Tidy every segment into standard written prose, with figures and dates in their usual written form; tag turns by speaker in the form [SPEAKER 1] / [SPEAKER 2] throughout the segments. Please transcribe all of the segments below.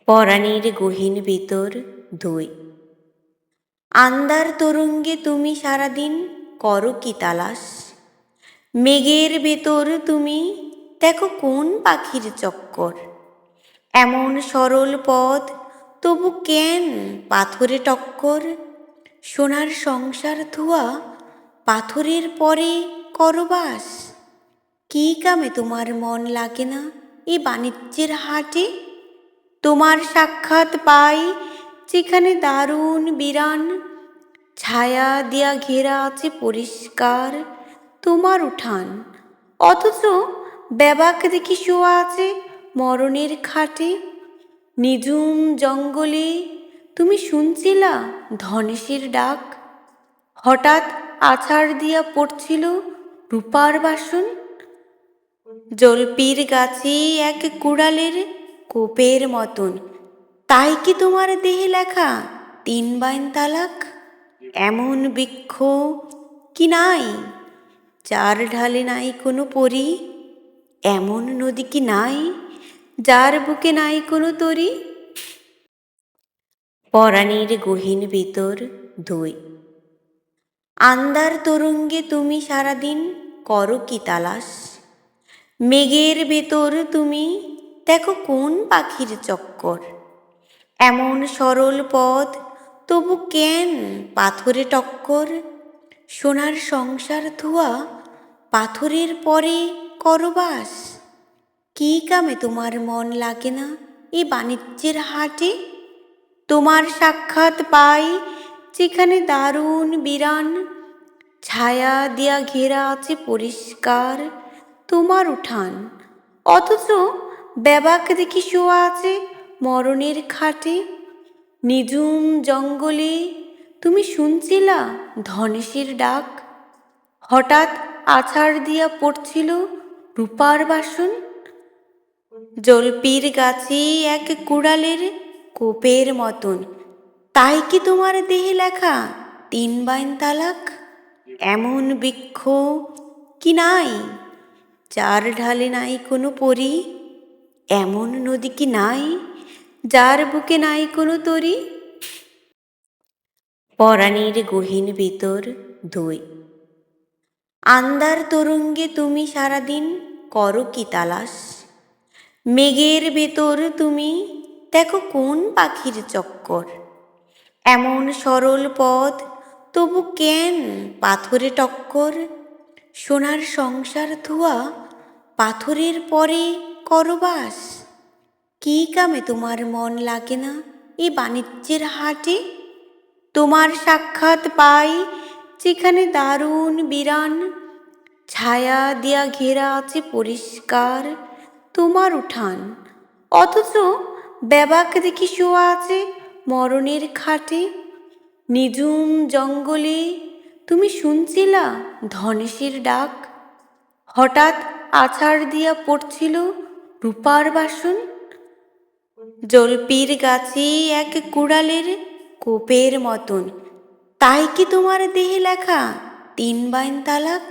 [SPEAKER 1] পরাণের গহীন ভিতর 2। আন্দার তরঙ্গে তুমি সারাদিন করো কি তালাশ? মেঘের ভেতর তুমি দেখো কোন পাখির চক্কর। এমন সরল পথ তবু কেন পাথরে টক্কর? সোনার সংসার ধোয়া পাথরের পরে করবাস। কি কামে তোমার মন লাগে না এই বাণিজ্যের হাটে? তোমার সাক্ষাৎ পাই যেখানে দারুণ বিরান, ছায়া দিয়া ঘেরা আছে পরিষ্কার তোমার উঠান। অথচ ব্যাবাক দেখি শোয়া আছে মরণের খাটে। নিঝুম জঙ্গলে তুমি শুনছিলা ধনেশের ডাক, হঠাৎ আছাড় দিয়া পড়ছিল রূপার বাসন। জলপির গাছে এক কুড়ালের কোপের মতন, তাই কি তোমার দেহে লেখা 3 বাইন তালাক? এমন বৃক্ষ কি নাই যার ঢালে নাই কোনো পরী? এমন নদী কি নাই যার বুকে নাই কোনো তরী? পরাণের গহীন ভিতর 2। আন্দার তরঙ্গে তুমি সারাদিন করো কি তালাশ? মেঘের ভেতর তুমি দেখো কোন পাখির চক্কর। এমন সরল পথ তবু কেন পাথরে টক্কর? সোনার সংসার ধোয়া পাথরের পরে করবাস। কি কামে তোমার মন লাগে না এই বাণিজ্যের হাটে? তোমার সাক্ষাৎ পাই যেখানে দারুণ বিরান, ছায়া দিয়া ঘেরা আছে পরিষ্কার তোমার উঠান। অথচ ব্যাবাক দেখি শোয়া আছে মরণের খাটে। নিঝুম জঙ্গলে তুমি শুনছিলা ধনেশের ডাক, হঠাৎ আছাড় দিয়া পড়ছিল রূপার বাসন। জলপির গাছে এক কুড়ালের কোপের মতন, তাই কি তোমার দেহে লেখা 3 বাইন তালাক? এমন বৃক্ষ কি নাই যার ঢালে নাই কোনো পরী? এমন নদী কি নাই যার বুকে নাই কোনো তরী? পরাণের গহীন ভিতর 2। আন্দার তরঙ্গে তুমি সারাদিন করো কি তালাশ? মেঘের ভেতর তুমি দেখো কোন পাখির চক্কর। এমন সরল পথ তবু কেন পাথরে টক্কর? সোনার সংসার ধোয়া পাথরের পরে করবাস। কি কামে তোমার মন লাগে না এই বাণিজ্যের হাটে? তোমার সাক্ষাৎ পাই যেখানে দারুণ বিরান, ছায়া দিয়া ঘেরা আছে পরিষ্কার তোমার উঠান। অথচ ব্যাবাক দেখি শোয়া আছে মরণের খাটে। নিঝুম জঙ্গলে তুমি শুনছিলা ধনেশের ডাক, হঠাৎ আছাড় দিয়া পড়ছিল রূপার বাসন। জলপির গাছে এক কুড়ালের কোপের মতন, তাই কি তোমার দেহে লেখা 3 বাইন তালাক?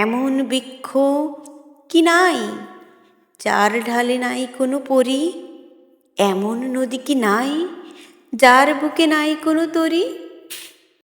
[SPEAKER 1] এমন বৃক্ষ কি নাই যার ঢালে নাই কোনো পরী? এমন নদী কি নাই যার বুকে নাই কোনো তরী?